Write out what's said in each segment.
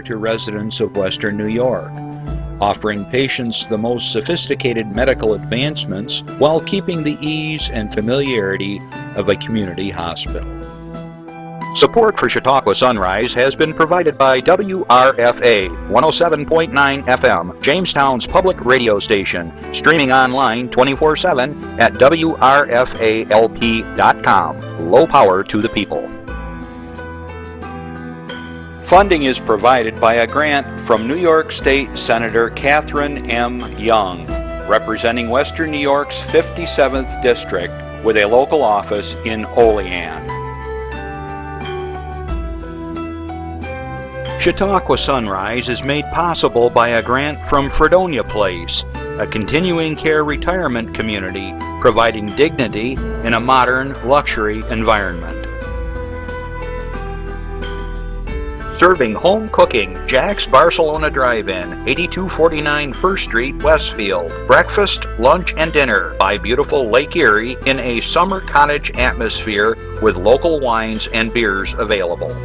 to residents of Western New York, offering patients the most sophisticated medical advancements while keeping the ease and familiarity of a community hospital. Support for Chautauqua Sunrise has been provided by WRFA 107.9 FM, Jamestown's public radio station, streaming online 24/7 at WRFALP.com. Low power to the people. Funding is provided by a grant from New York State Senator Catherine M. Young, representing Western New York's 57th District with a local office in Olean. Chautauqua Sunrise is made possible by a grant from Fredonia Place, a continuing care retirement community providing dignity in a modern luxury environment. Serving home cooking, Jack's Barcelona Drive-In, 8249 First Street, Westfield. Breakfast, lunch, and dinner by beautiful Lake Erie in a summer cottage atmosphere with local wines and beers available.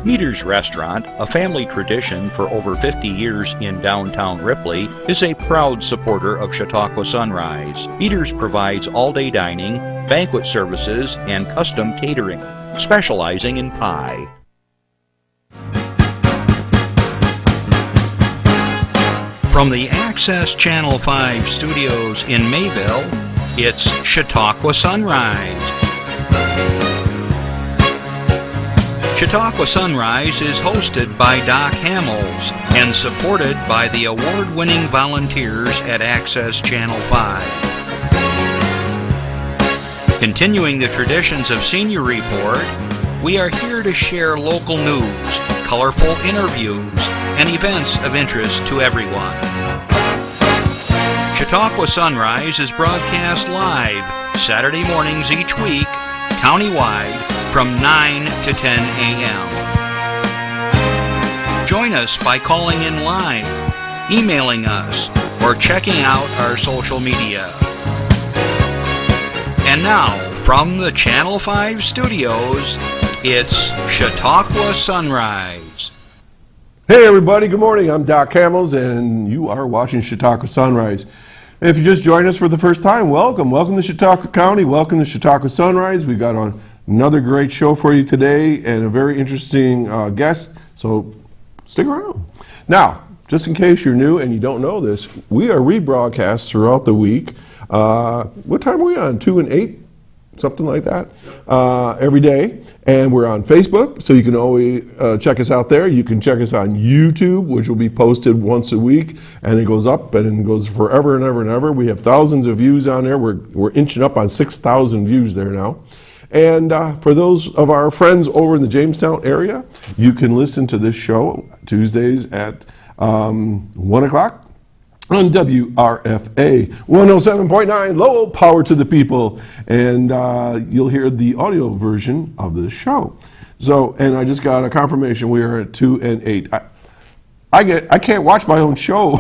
Meter's Restaurant, a family tradition for over 50 years in downtown Ripley, is a proud supporter of Chautauqua Sunrise. Meter's provides all-day dining, banquet services, and custom catering, specializing in pie. From the Access Channel 5 studios in Mayville, it's Chautauqua Sunrise. Chautauqua Sunrise is hosted by Doc Hamels and supported by the award-winning volunteers at Access Channel 5. Continuing the traditions of Senior Report, we are here to share local news, colorful interviews, and events of interest to everyone. Chautauqua Sunrise is broadcast live Saturday mornings each week, countywide, from 9 to 10 a.m. Join us by calling in live, emailing us, or checking out our social media. And now, from the Channel 5 studios, it's Chautauqua Sunrise. Hey everybody, good morning. I'm Doc Hamels and you are watching Chautauqua Sunrise. If you just joined us for the first time, welcome. Welcome to Chautauqua County. Welcome to Chautauqua Sunrise. We've got another great show for you today and a very interesting guest, so stick around. Now, just in case you're new and you don't know this, we are rebroadcast throughout the week. What time are we on? 2 and 8? Something like that, every day. And we're on Facebook, so you can always check us out there. You can check us on YouTube, which will be posted once a week, and it goes up and it goes forever and ever and ever. We have thousands of views on there. We're inching up on 6,000 views there now. And for those of our friends over in the Jamestown area, you can listen to this show Tuesdays at 1 o'clock. On WRFA 107.9, low power to the people, and you'll hear the audio version of the show. So, and I just got a confirmation we are at 2 and 8. I can't watch my own show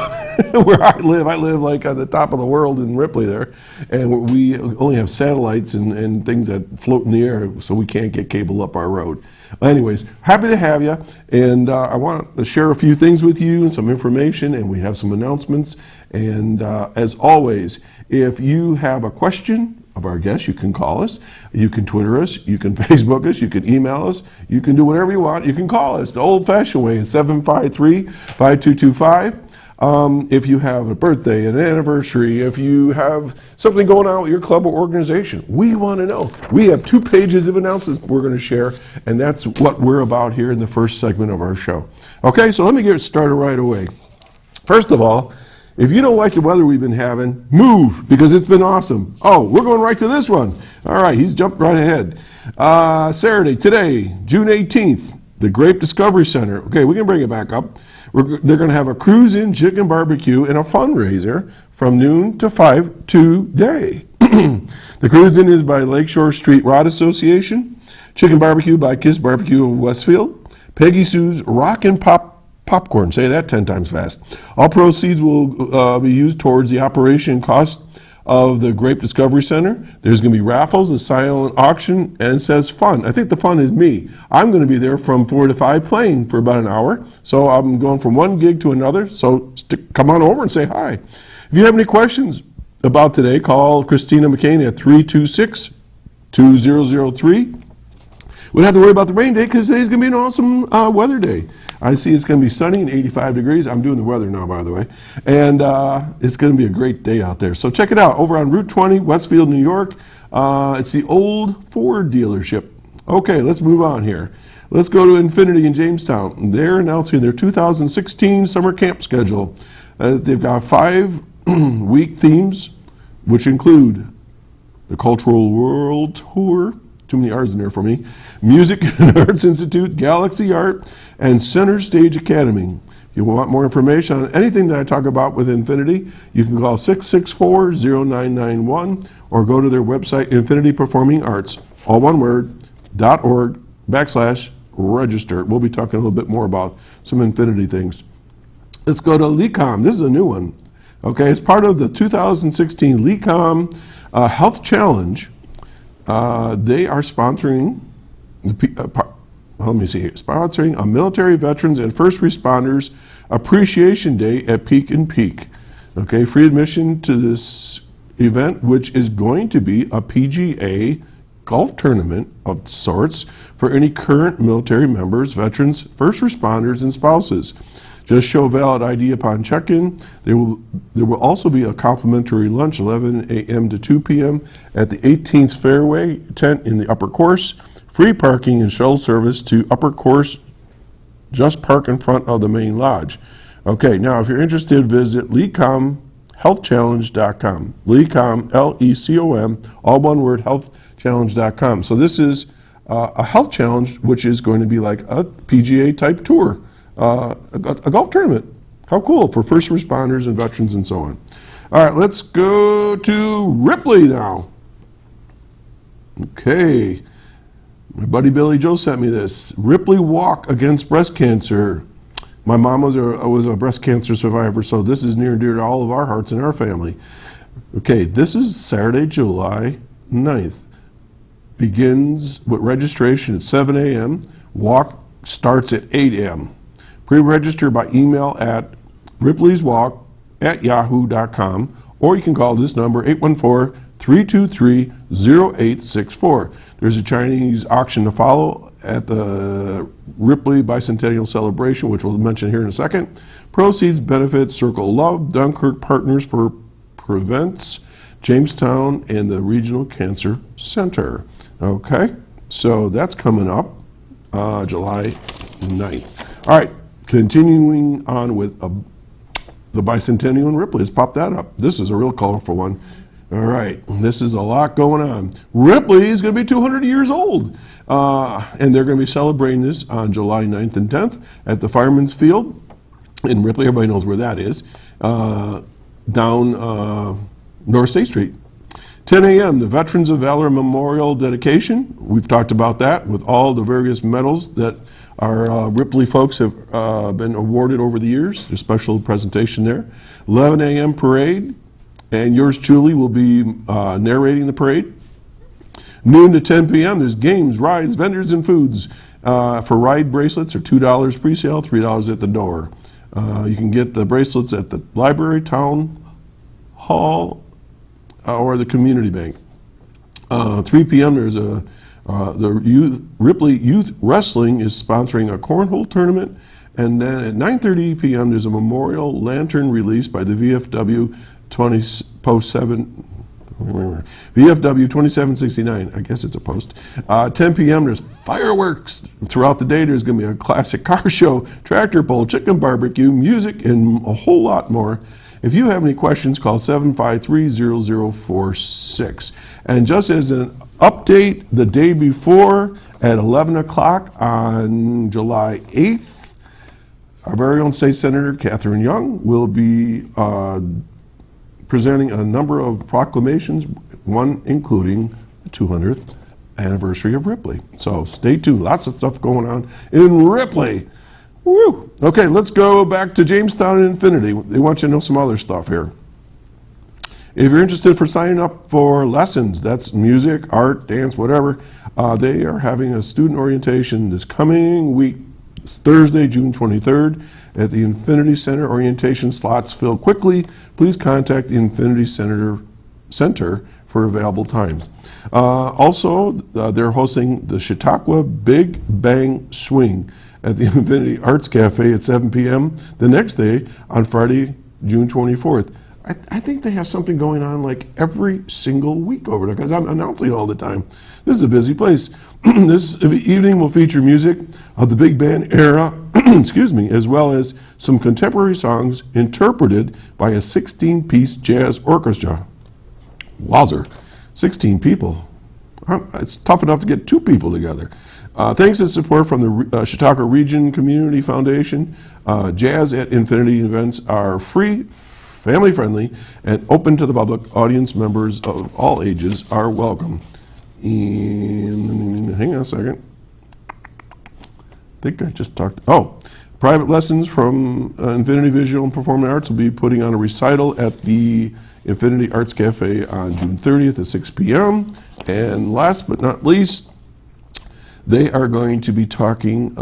where I live. I live like at the top of the world in Ripley there, and we only have satellites and things that float in the air, so we can't get cable up our road. Anyways, happy to have you, and I want to share a few things with you and some information, and we have some announcements. And as always, if you have a question of our guests, you can call us, you can Twitter us, you can Facebook us, you can email us, you can do whatever you want. You can call us the old-fashioned way at 753-5225. If you have a birthday, an anniversary, if you have something going on with your club or organization, we want to know. We have 2 pages of announcements we're going to share, and that's what we're about here in the first segment of our show. Okay, so let me get started right away. First of all, if you don't like the weather we've been having, move, because it's been awesome. Oh, we're going right to this one. All right, he's jumped right ahead. Saturday, today, June 18th, the Grape Discovery Center. Okay, we can bring it back up. They're going to have a cruise-in chicken barbecue and a fundraiser from noon to 5 today. The cruise-in is by Lakeshore Street Rod Association, chicken barbecue by Kiss Barbecue of Westfield, Peggy Sue's Rock and Popcorn. Say that 10 times fast. All proceeds will be used towards the operation cost of the Grape Discovery Center. There's going to be raffles, a silent auction, and it says fun. I think the fun is me. I'm going to be there from 4 to 5 playing for about an hour. So I'm going from one gig to another. So come on over and say hi. If you have any questions about today, call Christina McCain at 326-2003. We don't have to worry about the rain day because today's going to be an awesome weather day. I see it's going to be sunny and 85 degrees. I'm doing the weather now, by the way. And it's going to be a great day out there. So check it out over on Route 20, Westfield, New York. It's the old Ford dealership. Okay, let's move on here. Let's go to Infinity in Jamestown. They're announcing their 2016 summer camp schedule. They've got 5-week themes, which include the Cultural World Tour, too many R's in there for me, Music and Arts Institute, Galaxy Art, and Center Stage Academy. If you want more information on anything that I talk about with Infinity, you can call 664-0991 or go to their website, Infinity Performing Arts, all one word, .org/register. We'll be talking a little bit more about some Infinity things. Let's go to LECOM. This is a new one. Okay, it's part of the 2016 LECOM Health Challenge. They are sponsoring, sponsoring a Military Veterans and First Responders Appreciation Day at Peak and Peak. Okay, free admission to this event, which is going to be a PGA golf tournament of sorts for any current military members, veterans, first responders, and spouses. Just show valid ID upon check-in. There will also be a complimentary lunch, 11 a.m. to 2 p.m. at the 18th Fairway tent in the upper course. Free parking and shuttle service to upper course. Just park in front of the main lodge. Okay, now if you're interested, visit LECOMHealthChallenge.com. LECOM, L-E-C-O-M, all one word, healthchallenge.com. So this is a health challenge, which is going to be like a PGA type tour. A golf tournament. How cool for first responders and veterans and so on. All right, let's go to Ripley now. Okay, my buddy Billy Joe sent me this. Ripley Walk Against Breast Cancer. My mom was a breast cancer survivor, so this is near and dear to all of our hearts and our family. Okay, this is Saturday, July 9th. Begins with registration at 7 a.m. Walk starts at 8 a.m. Pre-register by email at ripleyswalk@yahoo.com, or you can call this number 814-323-0864. There's a Chinese auction to follow at the Ripley Bicentennial Celebration, which we'll mention here in a second. Proceeds benefit Circle of Love, Dunkirk Partners for Prevents, Jamestown, and the Regional Cancer Center. Okay, so that's coming up July 9th. All right. Continuing on with the Bicentennial in Ripley. Let's pop that up. This is a real colorful one. All right, this is a lot going on. Ripley is going to be 200 years old, and they're going to be celebrating this on July 9th and 10th at the Fireman's Field in Ripley. Everybody knows where that is, down North State Street. 10 a.m., the Veterans of Valor Memorial Dedication. We've talked about that with all the various medals that our Ripley folks have been awarded over the years. There's a special presentation there. 11 a.m. parade, and yours truly will be narrating the parade. Noon to 10 p.m., there's games, rides, vendors, and foods. For ride bracelets are $2 pre-sale, $3 at the door. You can get the bracelets at the library, town hall, or the community bank. 3 p.m. there's Ripley Youth Wrestling is sponsoring a cornhole tournament, and then at 9:30 p.m. there's a memorial lantern release by the VFW 2769. I guess it's a post. 10 p.m. there's fireworks throughout the day. There's going to be a classic car show, tractor pull, chicken barbecue, music, and a whole lot more. If you have any questions, call 753-0046. And just as an update, the day before at 11 o'clock on July 8th, our very own State Senator Catherine Young will be presenting a number of proclamations, one including the 200th anniversary of Ripley. So stay tuned. Lots of stuff going on in Ripley. Woo! Okay, let's go back to Jamestown and Infinity. They want you to know some other stuff here. If you're interested for signing up for lessons, that's music, art, dance, whatever, they are having a student orientation this coming week. It's Thursday, June 23rd at the Infinity Center. Orientation slots fill quickly. Please contact the Infinity Center for available times. Also, they're hosting the Chautauqua Big Bang Swing at the Infinity Arts Cafe at 7 p.m. the next day on Friday, June 24th. I think they have something going on like every single week over there because I'm announcing all the time. This is a busy place. This evening will feature music of the big band era, excuse me, as well as some contemporary songs interpreted by a 16-piece jazz orchestra. Wowzer, 16 people. It's tough enough to get 2 people together. Thanks to support from the Chautauqua Region Community Foundation, Jazz at Infinity events are free, family-friendly, and open to the public. Audience members of all ages are welcome. And hang on a second. I think I just talked. Oh, private lessons from Infinity Visual and Performing Arts will be putting on a recital at the Infinity Arts Cafe on June 30th at 6 p.m. And last but not least, they are going to be talking,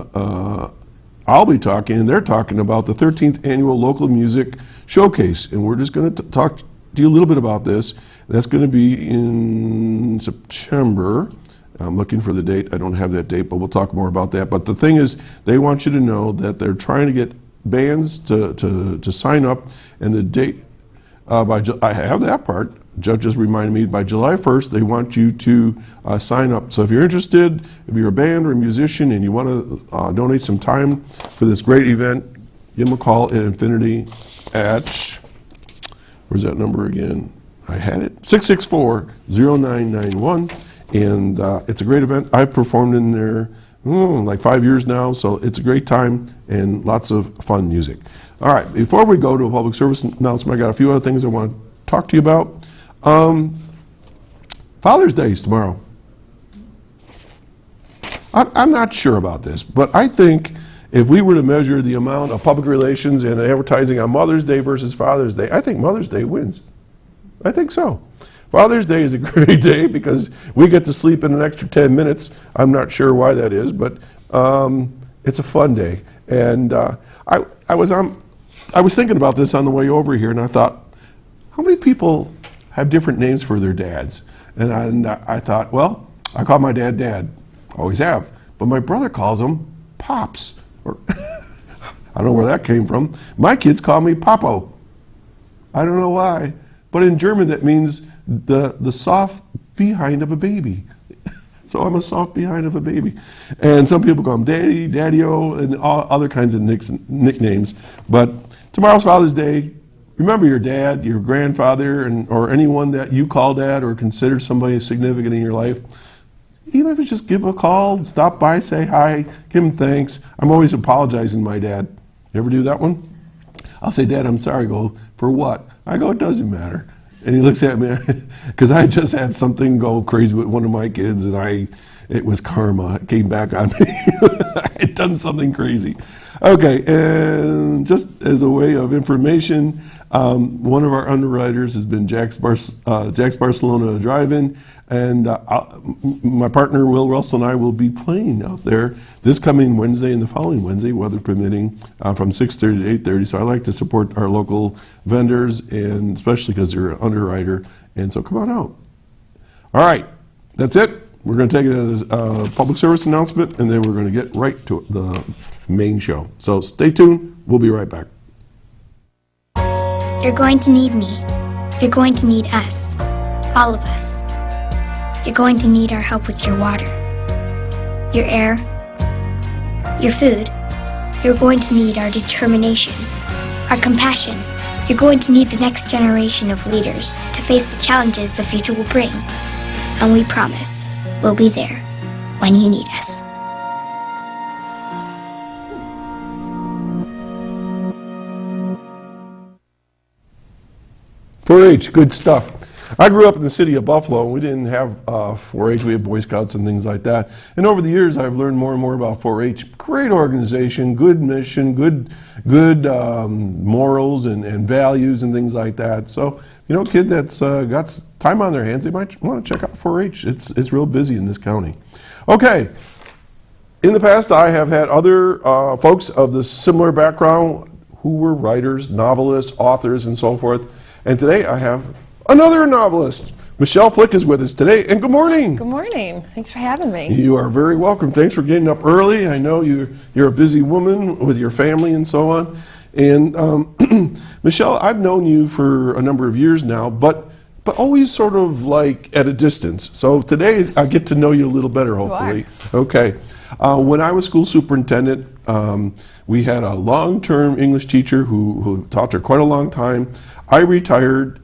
I'll be talking, and they're talking about the 13th Annual Local Music Showcase. And we're just going to talk to you a little bit about this. That's going to be in September. I'm looking for the date. I don't have that date, but we'll talk more about that. But the thing is, they want you to know that they're trying to get bands to sign up, and the date, I have that part. Jeff just reminded me, by July 1st, they want you to sign up. So if you're interested, if you're a band or a musician and you want to donate some time for this great event, give them a call at Infinity at, where's that number again? I had it, 664-0991. And it's a great event. I've performed in there like 5 years now, so it's a great time and lots of fun music. All right, before we go to a public service announcement, I got a few other things I want to talk to you about. Father's Day is tomorrow. I'm not sure about this, but I think if we were to measure the amount of public relations and advertising on Mother's Day versus Father's Day, I think Mother's Day wins. I think so. Father's Day is a great day because we get to sleep in an extra 10 minutes. I'm not sure why that is, but it's a fun day. And I was thinking about this on the way over here, and I thought, how many people have different names for their dads? And I thought, well, I call my dad Dad, always have, but my brother calls him Pops. Or I don't know where that came from. My kids call me Papo. I don't know why, but in German that means the soft behind of a baby. So I'm a soft behind of a baby. And some people call him Daddy, Daddy-O, and all other kinds of nicknames. But tomorrow's Father's Day. Remember your dad, your grandfather, or anyone that you call dad or consider somebody significant in your life. Even if it's just give a call, stop by, say hi, give him thanks. I'm always apologizing to my dad. You ever do that one? I'll say, Dad, I'm sorry. Go, for what? I go, it doesn't matter. And he looks at me, because I just had something go crazy with one of my kids, and it was karma. It came back on me. I had done something crazy. Okay, and just as a way of information, one of our underwriters has been Jack's Barcelona Drive-In, and my partner Will Russell and I will be playing out there this coming Wednesday and the following Wednesday, weather permitting, from 6:30 to 8:30. So I like to support our local vendors, and especially because they're an underwriter, and so come on out. All right, that's it. We're going to take it as a public service announcement, and then we're going to get right to the main show. So stay tuned. We'll be right back. You're going to need me. You're going to need us. All of us. You're going to need our help with your water, your air, your food. You're going to need our determination, our compassion. You're going to need the next generation of leaders to face the challenges the future will bring. And we promise we'll be there when you need us. 4-H, good stuff. I grew up in the city of Buffalo, and we didn't have 4-H. We had Boy Scouts and things like that. And over the years, I've learned more and more about 4-H. Great organization, good mission, good morals and values and things like that. So, you know, a kid that's got time on their hands, they might want to check out 4-H. It's real busy in this county. Okay. In the past, I have had other folks of the similar background who were writers, novelists, authors, and so forth. And today I have another novelist. Michelle Flick is with us today, and good morning. Good morning. Thanks for having me. You are very welcome. Thanks for getting up early. I know you're a busy woman with your family and so on. And Michelle, I've known you for a number of years now, but always sort of like at a distance. So today I get to know you a little better, hopefully. Okay. When I was school superintendent, we had a long-term English teacher who taught her quite a long time. I retired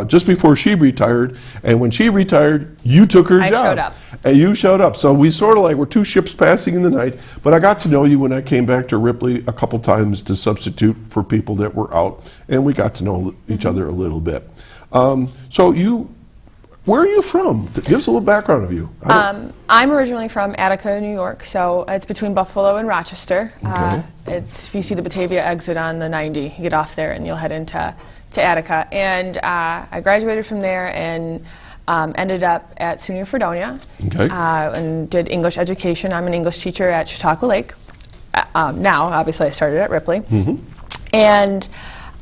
just before she retired, and when she retired, you took her job. I showed up. And you showed up. So we sort of like were two ships passing in the night, but I got to know you when I came back to Ripley a couple times to substitute for people that were out, and we got to know each other a little bit. Where are you from? Give us a little background of you. I'm originally from Attica, New York, so it's between Buffalo and Rochester. Okay. If you see the Batavia exit on the 90, you get off there and you'll head into Attica. And I graduated from there and ended up at SUNY Fredonia. Okay. And did English education. I'm an English teacher at Chautauqua Lake. Now, obviously, I started at Ripley. And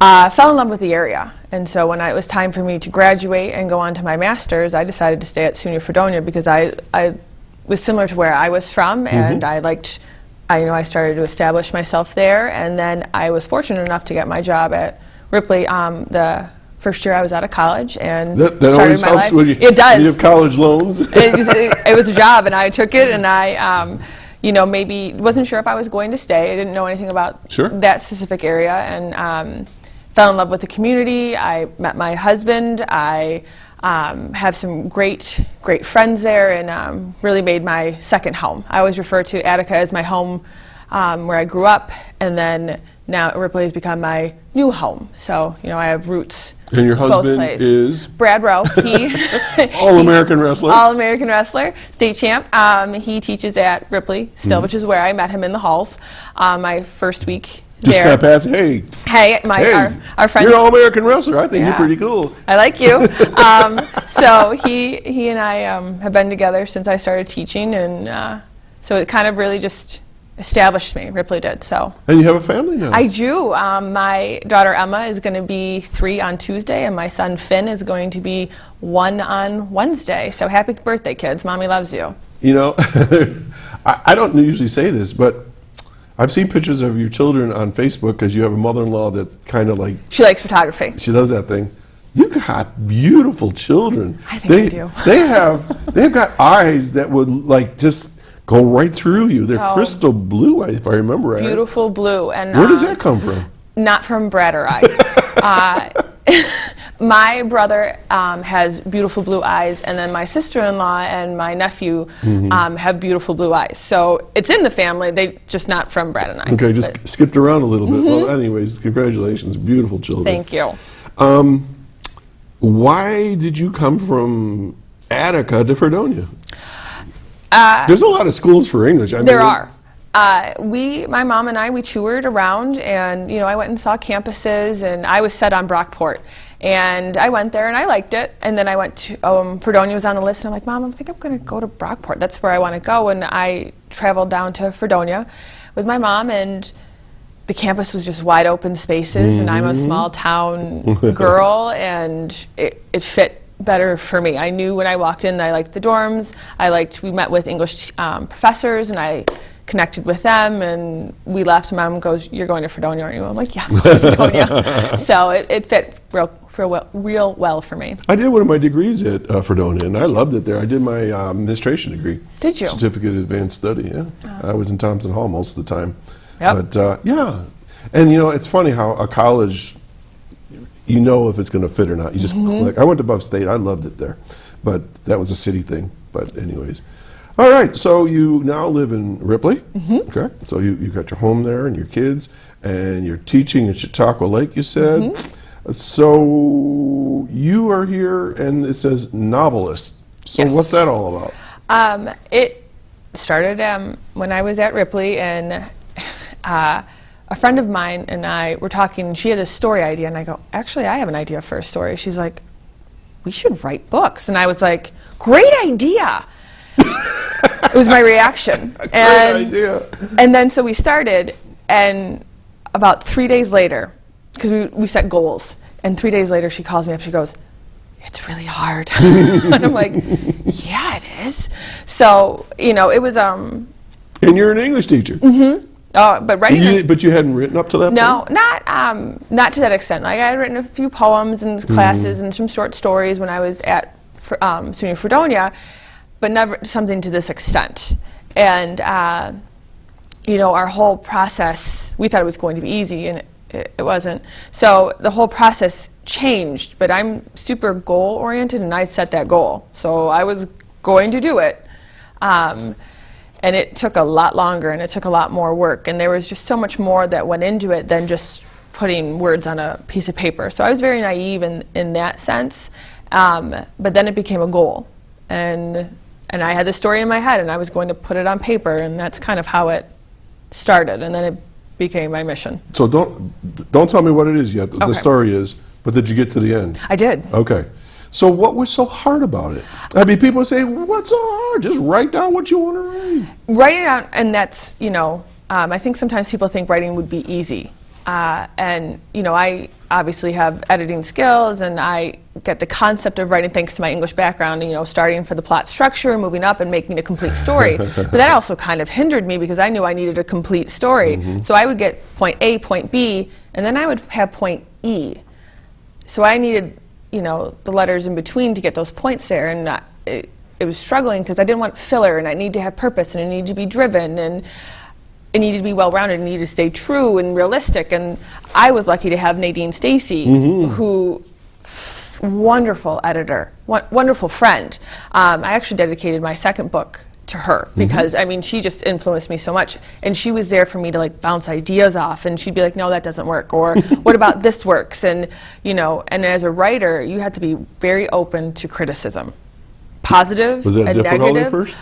fell in love with the area, and so when it was time for me to graduate and go on to my master's, I decided to stay at SUNY Fredonia because I was similar to where I was from, and I started to establish myself there, and then I was fortunate enough to get my job at Ripley the first year I was out of college, and that started always my helps life. when It does. you have college loans. It was a job, and I took it, and I maybe wasn't sure if I was going to stay. I didn't know anything about that specific area, and fell in love with the community. I met my husband. I have some great friends there, and really made my second home. I always refer to Attica as my home where I grew up, and then now Ripley has become my new home. So, I have roots. And your husband both places. is? Brad Rowe. He All-American wrestler? All-American wrestler, state champ. He teaches at Ripley still, which is where I met him in the halls my first week. Just kind of pass, hey, our friends. You're an All-American wrestler. I think you're pretty cool. I like you. So he and I have been together since I started teaching, and so it kind of really just established me. Ripley did. So. And you have a family now. I do. My daughter Emma is going to be 3 on Tuesday, and my son Finn is going to be 1 on Wednesday. So happy birthday, kids! Mommy loves you. I don't usually say this, but I've seen pictures of your children on Facebook because you have a mother-in-law that's kind of like... She likes photography. She does that thing. You got beautiful children. I think I do. They've got eyes that would like just go right through you. They're crystal blue, if I remember right. Beautiful blue. And where does that come from? Not from Brad or I. My brother has beautiful blue eyes, and then my sister-in-law and my nephew have beautiful blue eyes. So it's in the family, they just not from Brad and I. Okay, just skipped around a little bit. Well, anyways, congratulations, beautiful children. Thank you. Why did you come from Attica to Fredonia? There's a lot of schools for English. There are. My mom and I, we toured around, and I went and saw campuses, and I was set on Brockport, and I went there and I liked it, and then I went to Fredonia was on the list, and I'm like, Mom, I think I'm going to go to Brockport. That's where I want to go, and I traveled down to Fredonia with my mom, and the campus was just wide open spaces, and I'm a small town girl, and it fit better for me. I knew when I walked in that I liked the dorms. We met with English professors, and I connected with them, and we left. Mom goes, "You're going to Fredonia, aren't you?" I'm like, "Yeah, I'm going to Fredonia." So it fit real well for me. I did one of my degrees at Fredonia, and I loved it there. I did my administration degree. Did you? Certificate of Advanced Study, yeah. I was in Thompson Hall most of the time. Yep. But, yeah. And, it's funny how a college, if it's going to fit or not. You just click. I went to Buff State. I loved it there. But that was a city thing. But anyways. All right, so you now live in Ripley, correct? So you got your home there and your kids, and you're teaching at Chautauqua Lake, you said. So So you are here, and it says Novelist. So Yes. what's that all about? It started when I was at Ripley, and a friend of mine and I were talking, and she had a story idea, and I go, actually, I have an idea for a story. She's like, we should write books. And I was like, great idea. It was my reaction. Great idea. And then so we started, and about 3 days later, because we set goals, and 3 days later she calls me up, she goes, it's really hard. And I'm like, yeah, it is. So, it was, And you're an English teacher. but writing. But you hadn't written up to that No, point? not to that extent. Like, I had written a few poems in classes and some short stories when I was at SUNY Fredonia, but never something to this extent. And, our whole process, we thought it was going to be easy, and it wasn't. So the whole process changed, but I'm super goal-oriented, and I set that goal. So I was going to do it. And it took a lot longer, and it took a lot more work, and there was just so much more that went into it than just putting words on a piece of paper. So I was very naive in that sense, but then it became a goal, and I had the story in my head, and I was going to put it on paper, and that's kind of how it started, and then it became my mission. So don't tell me what it is yet. The Okay. story is, but did you get to the end? I did. Okay. So what was so hard about it? I mean, people say, what's so hard? Just write down what you want to write. Writing down, and that's, I think sometimes people think writing would be easy. And, I obviously have editing skills, and I get the concept of writing thanks to my English background, starting for the plot structure, moving up and making a complete story. But that also kind of hindered me because I knew I needed a complete story. So I would get point A, point B, and then I would have point E. So I needed, the letters in between to get those points there, and it was struggling because I didn't want filler, and I need to have purpose, and I need to be driven, and it needed to be well-rounded, and needed to stay true and realistic. And I was lucky to have Nadine Stacy, who, wonderful editor, wonderful friend. I actually dedicated my second book to her because, she just influenced me so much. And she was there for me to bounce ideas off, and she'd be like, no, that doesn't work, or what about this works? And, and as a writer, you have to be very open to criticism. Positive Was that and difficult negative. at first?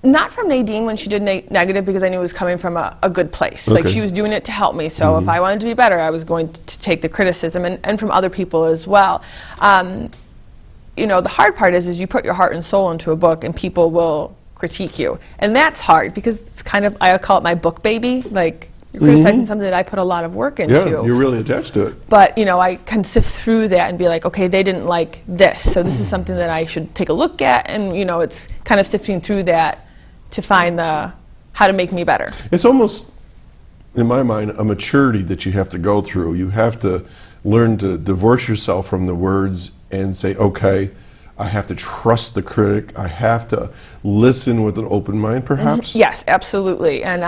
Not from Nadine when she did negative, because I knew it was coming from a good place. Like, Okay. she was doing it to help me. So if I wanted to be better, I was going to take the criticism, and from other people as well. The hard part is you put your heart and soul into a book, and people will critique you. And that's hard because it's kind of, I call it my book baby. Like, you're criticizing something that I put a lot of work into. Yeah, you're really attached to it. But, I can sift through that and be like, okay, they didn't like this, so this is something that I should take a look at. And, it's kind of sifting through that to find how to make me better. It's almost, in my mind, a maturity that you have to go through. You have to learn to divorce yourself from the words and say, okay, I have to trust the critic. I have to listen with an open mind, perhaps. Yes, absolutely, and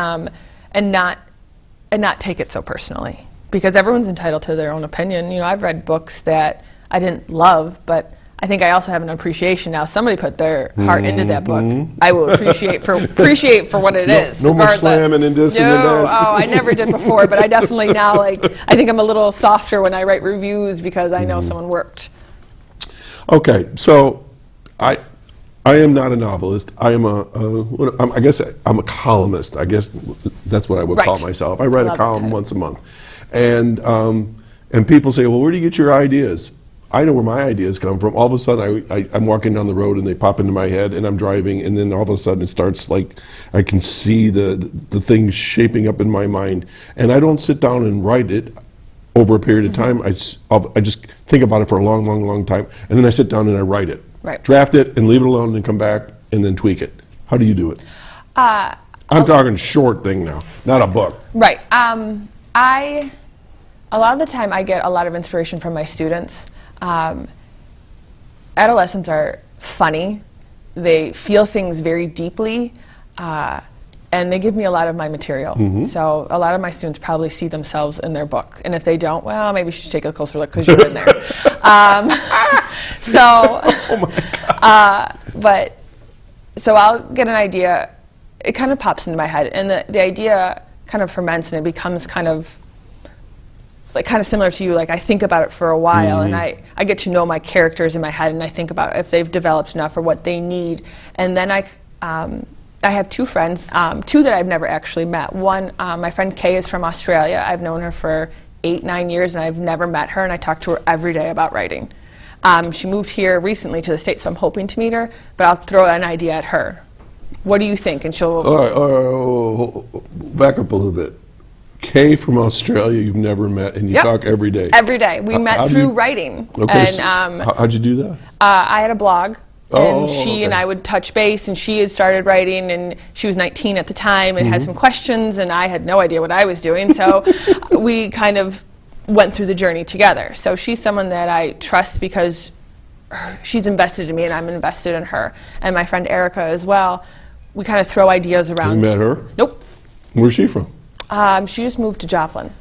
not take it so personally, because everyone's entitled to their own opinion. I've read books that I didn't love, but I think I also have an appreciation now. Somebody put their heart into that book. I will appreciate for what it is. No more regardless. slamming and this and No, that. I never did before, but I definitely now, I think I'm a little softer when I write reviews because I know someone worked. Okay, so I am not a novelist. I am I guess I'm a columnist. I guess that's what I would call Right. myself. I write Love a column that. once a month, and people say, well, where do you get your ideas? I know where my ideas come from. All of a sudden, I'm walking down the road and they pop into my head, and I'm driving, and then all of a sudden it starts I can see the things shaping up in my mind, and I don't sit down and write it over a period of time. I just think about it for a long, long, long time, and then I sit down and I write it. Right. Draft it and leave it alone and come back and then tweak it. How do you do it? I'm talking short thing now, not a book. Right. A lot of the time I get a lot of inspiration from my students. Adolescents are funny. They feel things very deeply, and they give me a lot of my material. So a lot of my students probably see themselves in their book, and if they don't, well, maybe you should take a closer look because you're in there. So I'll get an idea. It kind of pops into my head, and the idea kind of ferments, and it becomes kind of like kind of similar to you, like I think about it for a while, and I get to know my characters in my head, and I think about if they've developed enough or what they need. And then I have two friends, two that I've never actually met. One, my friend Kay is from Australia. I've known her for 8-9 years, and I've never met her, and I talk to her every day about writing. She moved here recently to the States, so I'm hoping to meet her, but I'll throw an idea at her. What do you think? And she'll... All right, back up a little bit. Kay from Australia you've never met, and you talk every day. Every day. We met through writing. Okay, and, so how'd you do that? I had a blog, and she okay. and I would touch base, and she had started writing, and she was 19 at the time and had some questions, and I had no idea what I was doing, so we kind of went through the journey together. So she's someone that I trust because she's invested in me, and I'm invested in her. And my friend Erica as well. We kind of throw ideas around. You met her? Nope. Where's she from? She just moved to Joplin.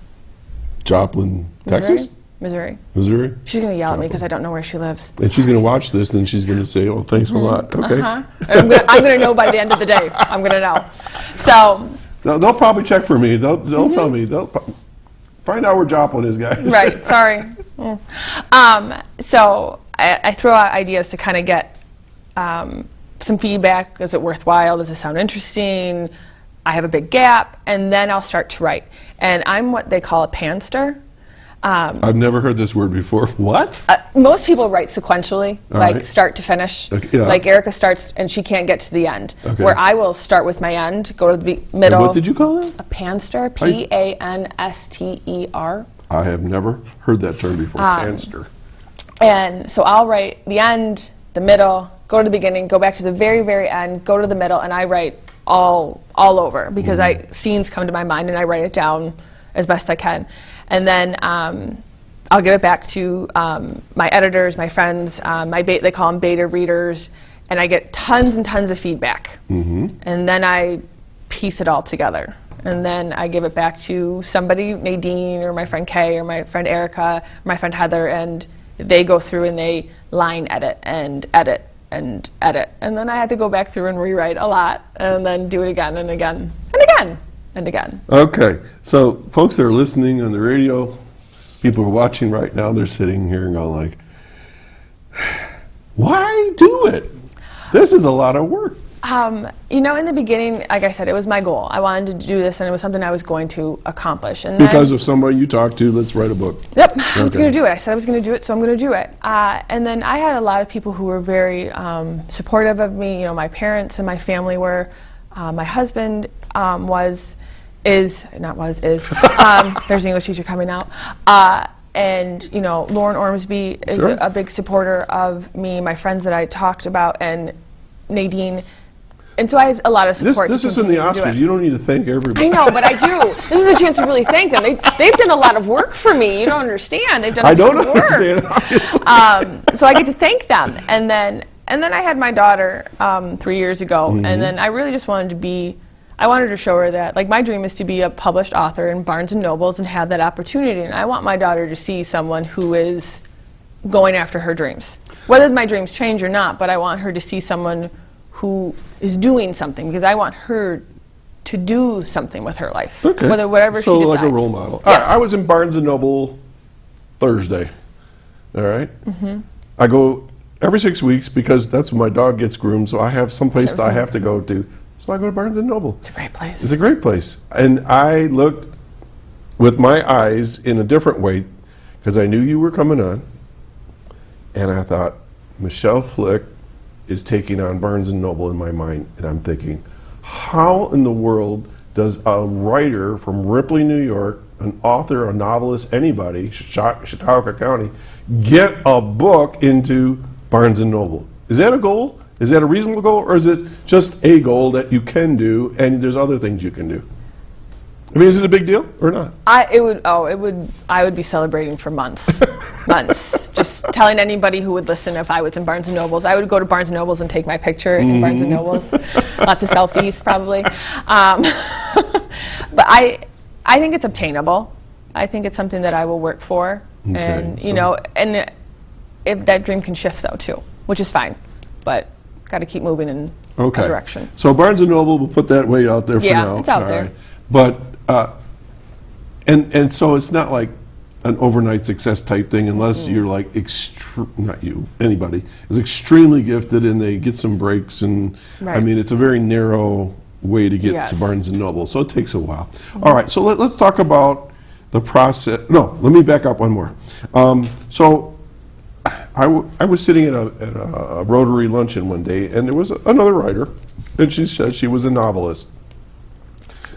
Joplin, Missouri? Texas? Missouri. Missouri? She's going to yell at me because I don't know where she lives. And she's going to watch this, and she's going to say, oh, thanks a lot. Okay. I'm going to know by the end of the day. I'm going to know. So. They'll probably check for me. They'll tell me. They'll find out where Joplin is, guys. Right. Sorry. So I throw out ideas to kind of get some feedback. Is it worthwhile? Does it sound interesting? I have a big gap, and then I'll start to write. And I'm what they call a panster. I've never heard this word before. What? Most people write sequentially, like right. start to finish. Okay, yeah. Like Erica starts, and she can't get to the end. Okay. Where I will start with my end, go to the middle. And what did you call it? A panster, P-A-N-S-T-E-R. I have never heard that term before, panster. And so I'll write the end, the middle, go to the beginning, go back to the very, very end, go to the middle, and I write all over because scenes come to my mind and I write it down as best I can. And then I'll give it back to my editors, my friends, they call them beta readers, and I get tons and tons of feedback. And then I piece it all together. And then I give it back to somebody, Nadine or my friend Kay or my friend Erica or my friend Heather, and they go through and they line edit and edit and edit. And then I had to go back through and rewrite a lot and then do it again and again and again and again. Okay, so folks that are listening on the radio, people who are watching right now, they're sitting here and going like, why do it? This is a lot of work. You know, in the beginning, like I said, it was my goal. I wanted to do this, and it was something I was going to accomplish. And because of somebody you talked to, let's write a book. Yep, I was going to do it. I said I was going to do it, so I'm going to do it. And then I had a lot of people who were very supportive of me. You know, my parents and my family were. My husband is. There's an English teacher coming out. And, you know, Lauren Ormsby is a big supporter of me, my friends that I talked about, and Nadine. And so I had a lot of support. This isn't the Oscars. You don't need to thank everybody. I know, but I do. This is a chance to really thank them. They've done a lot of work for me. You don't understand. They've done a ton of work. I don't understand, obviously. So I get to thank them. And then I had my daughter 3 years ago, and then I really just wanted to show her that, like, my dream is to be a published author in Barnes & Nobles and have that opportunity. And I want my daughter to see someone who is going after her dreams. Whether my dreams change or not, but I want her to see someone who is doing something, because I want her to do something with her life. Okay. Whatever she So decides. like a role model. Yes. All right, I was in Barnes & Noble Thursday. All right? I go every 6 weeks because that's when my dog gets groomed, so I have some place that I have to go to. So I go to Barnes & Noble. It's a great place. It's a great place. And I looked with my eyes in a different way because I knew you were coming on. And I thought, Michelle Flick is taking on Barnes & Noble in my mind. And I'm thinking, how in the world does a writer from Ripley, New York, an author, a novelist, anybody, Chautauqua County, get a book into Barnes & Noble? Is that a goal? Is that a reasonable goal, or is it just a goal that you can do and there's other things you can do? I mean, is it a big deal or not? I would be celebrating for months. Months. Just telling anybody who would listen if I was in Barnes & Nobles. I would go to Barnes & Nobles and take my picture in Barnes & Nobles. Lots of selfies, probably. But I think it's obtainable. I think it's something that I will work for. Okay, and, you know, and if that dream can shift, though, too, which is fine. But got to keep moving in a direction. So Barnes & Noble, we'll put that way out there for now. Yeah, it's out there. But, and so it's not like an overnight success type thing unless you're like not you, anybody is extremely gifted and they get some breaks, and I mean it's a very narrow way to get to Barnes and Noble, so it takes a while. All right, so let's talk about the process. No, let me back up one more. So I was sitting at a Rotary luncheon one day, and there was another writer, and she said she was a novelist.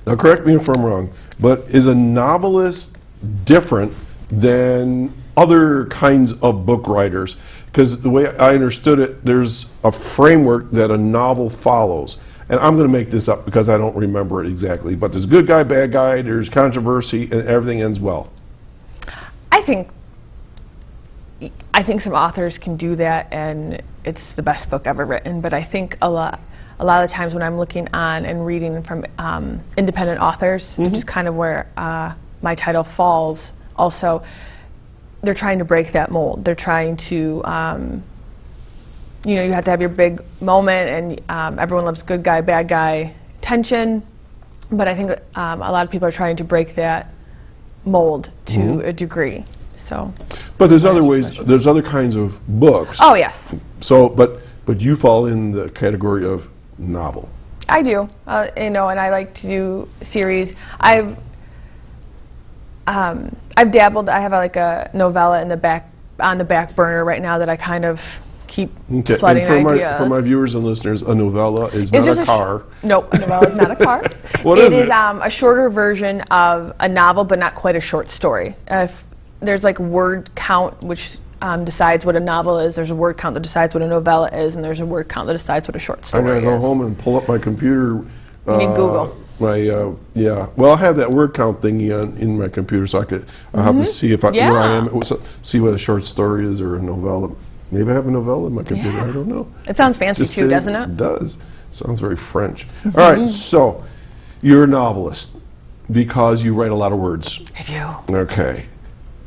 Now correct me if I'm wrong, but is a novelist different than other kinds of book writers? Because the way I understood it, there's a framework that a novel follows. And I'm going to make this up because I don't remember it exactly. But there's good guy, bad guy, there's controversy, and everything ends well. I think some authors can do that, and it's the best book ever written. But I think a lot of the times when I'm looking on and reading from independent authors, which is kind of where my title falls, also, they're trying to break that mold. They're trying to, you know, you have to have your big moment, and everyone loves good guy, bad guy tension. But I think that, a lot of people are trying to break that mold to a degree. So, but there's other ways. There's other kinds of books. Oh yes. So, but you fall in the category of novel. I do, you know, and I like to do series. I've dabbled. I have like a novella on the back burner right now that I kind of keep flooding ideas. For my viewers and listeners, a novella is not a car. No, a novella is not a car. What is it? It is a shorter version of a novel, but not quite a short story. There's like word count, which decides what a novel is. There's a word count that decides what a novella is, and there's a word count that decides what a short story is. I'm going to go home and pull up my computer. You need Google. Yeah. Well, I have that word count thingy in my computer, so I'll have to see if where I am. See what a short story is or a novella. Maybe I have a novella in my computer. I don't know. It sounds fancy too, doesn't it? It does. Sounds very French. All right. So you're a novelist because you write a lot of words. I do. Okay.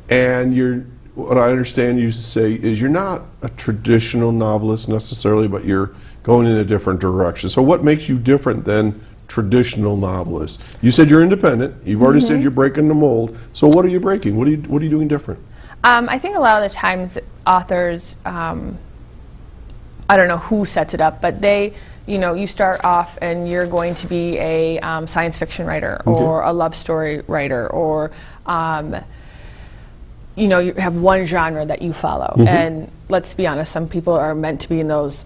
And what I understand you say is you're not a traditional novelist necessarily, but you're going in a different direction. So what makes you different than traditional novelists? You said you're independent. You've already said you're breaking the mold. So what are you breaking? What are you doing different? I think a lot of the times authors, I don't know who sets it up, but you start off and you're going to be a science fiction writer or a love story writer, or you have one genre that you follow. And let's be honest, some people are meant to be in those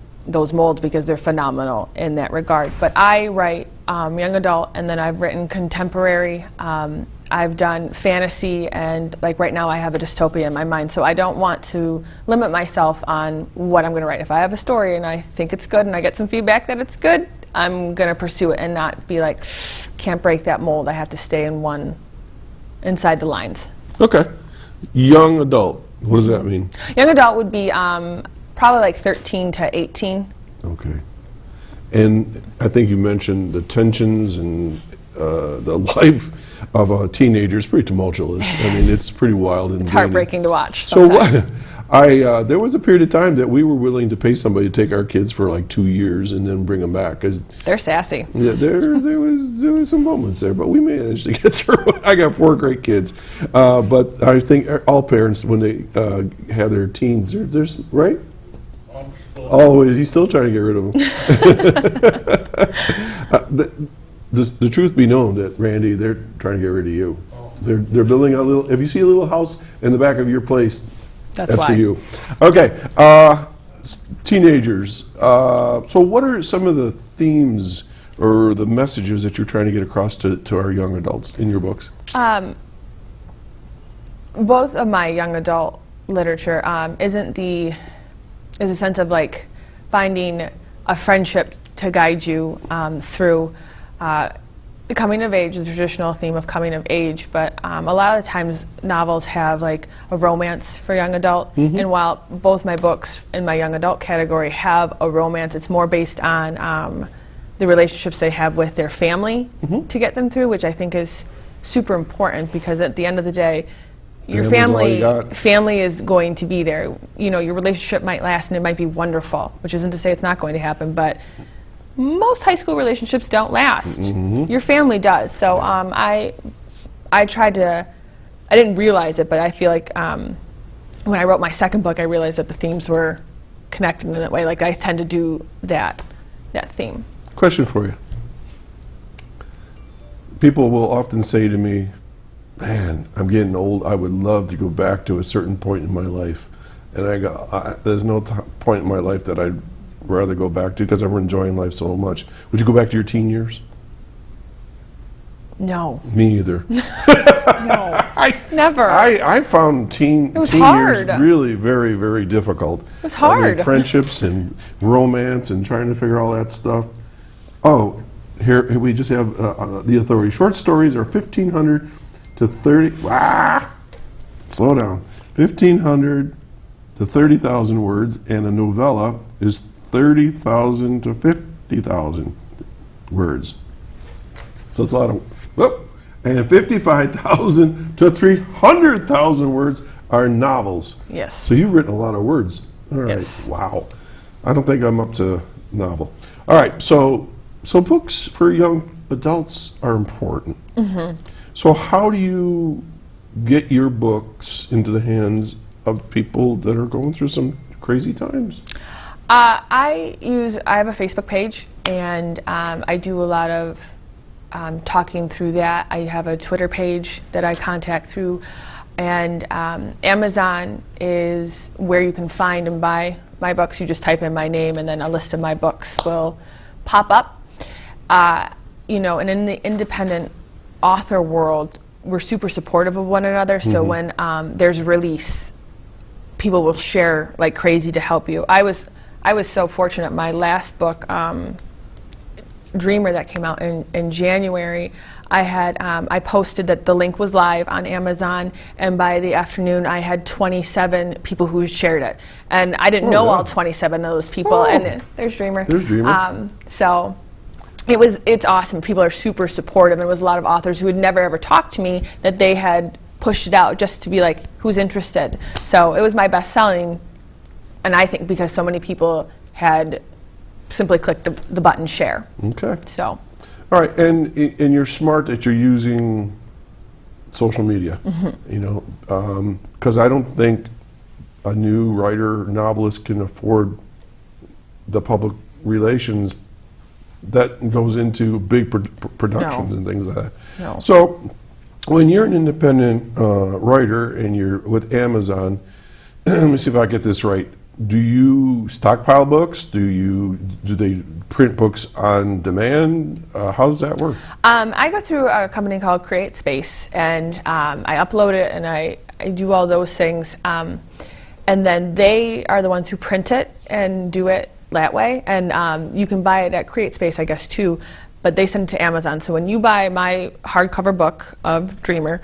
molds because they're phenomenal in that regard. But I write young adult, and then I've written contemporary. I've done fantasy, and like right now I have a dystopia in my mind, so I don't want to limit myself on what I'm going to write. If I have a story and I think it's good and I get some feedback that it's good, I'm going to pursue it and not be like, can't break that mold. I have to stay inside the lines. Okay. Young adult, what does that mean? Young adult would be probably like 13 to 18. Okay. And I think you mentioned the tensions and the life of a teenager is pretty tumultuous. I mean, it's pretty wild. It's heartbreaking to watch sometimes. So what? There was a period of time that we were willing to pay somebody to take our kids for like 2 years and then bring them back. They're sassy. Yeah, there was some moments there, but we managed to get through it. I got 4 great kids. But I think all parents, when they have their teens, there's right? Oh, he's still trying to get rid of them. The truth be known that, Randy, they're trying to get rid of you. They're building a little, if you see a little house in the back of your place, that's for you. Okay, teenagers. So what are some of the themes or the messages that you're trying to get across to our young adults in your books? Both of my young adult literature is a sense of like finding a friendship to guide you through the coming of age, the traditional theme of coming of age, but a lot of the times novels have like a romance for young adult, and while both my books in my young adult category have a romance, it's more based on the relationships they have with their family to get them through, which I think is super important, because at the end of the day, your family is going to be there. Your relationship might last and it might be wonderful, which isn't to say it's not going to happen, but most high school relationships don't last. Your family does. So I try to I didn't realize it, but I feel like when I wrote my second book, I realized that the themes were connected in that way. Like I tend to do that theme. Question for you. People will often say to me, man, I'm getting old. I would love to go back to a certain point in my life. And I go, there's no point in my life that I'd rather go back to because I'm enjoying life so much. Would you go back to your teen years? No. Me either. No. Never. I found teen years really very, very difficult. It was hard. I mean, friendships and romance and trying to figure all that stuff. Oh, here we just have the authority. Short stories are 1,500 to 30. Slow down. 1,500 to 30,000 words, and a novella is 30,000 to 50,000 words. So it's a lot of. And 55,000 to 300,000 words are novels. Yes. So you've written a lot of words. All right. Yes. Wow. I don't think I'm up to novel. All right. So books for young adults are important. Mm-hmm. So how do you get your books into the hands of people that are going through some crazy times? I have a Facebook page, and I do a lot of talking through that. I have a Twitter page that I contact through, and Amazon is where you can find and buy my books. You just type in my name, and then a list of my books will pop up. You know, and in the independent author world, we're super supportive of one another. So when there's a release, people will share like crazy to help you. I was so fortunate. My last book, Dreamer, that came out in January, I posted that the link was live on Amazon, and by the afternoon I had 27 people who shared it, and I didn't know all 27 of those people. And there's Dreamer. There's Dreamer. So it's awesome. People are super supportive, and it was a lot of authors who had never ever talked to me that they had pushed it out just to be like, who's interested. So it was my best selling, and I think because so many people had simply click the button share. Okay. So. All right, and you're smart that you're using social media, you know, because I don't think a new writer, novelist can afford the public relations that goes into big productions and things like that. No. So when you're an independent writer and you're with Amazon, let me see if I get this right. Do you stockpile books? Do they print books on demand? How does that work? I go through a company called Create Space, and I upload it, and I do all those things. And then they are the ones who print it and do it that way. And you can buy it at Create Space, I guess, too. But they send it to Amazon. So when you buy my hardcover book of Dreamer,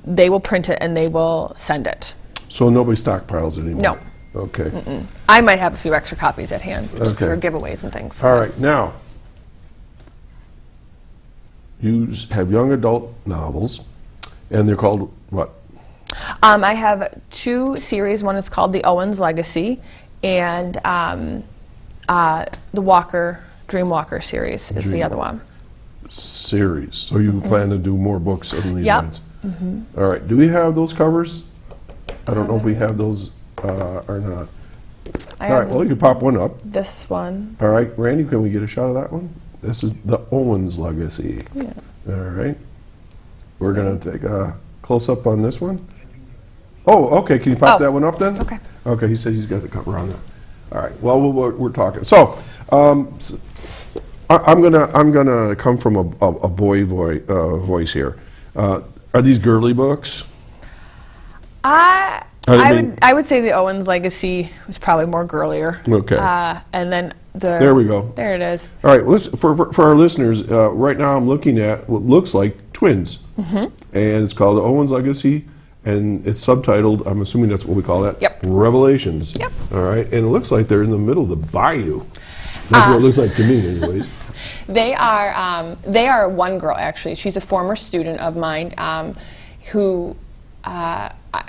they will print it and they will send it. So nobody stockpiles it anymore? No. Okay. I might have a few extra copies at hand just for giveaways and things. All right. Now, you have young adult novels, and they're called what? I have two series. One is called The Owens Legacy, and the Dream Walker series is the other one. Series. So you plan to do more books on these Yep. lines? All right. Do we have those covers? I don't know if we have those or not. All right. Well, you can pop one up. This one. All right, Randy, can we get a shot of that one? This is the Owens Legacy. Yeah. All right. We're going to take a close-up on this one. Oh, okay. Can you pop that one up then? Okay. Okay, he said he's got the cover on that. All right. Well, we're talking. So, I'm gonna come from a boy voice here. Are these girly books? I would say the Owens Legacy was probably more girlier. Okay. And then there we go. There it is. All right. Listen, for our listeners, right now I'm looking at what looks like twins, and it's called the Owens Legacy, and it's subtitled. I'm assuming that's what we call that. Yep. Revelations. Yep. All right. And it looks like they're in the middle of the bayou. That's what it looks like to me, anyways. They are one girl actually. She's a former student of mine who.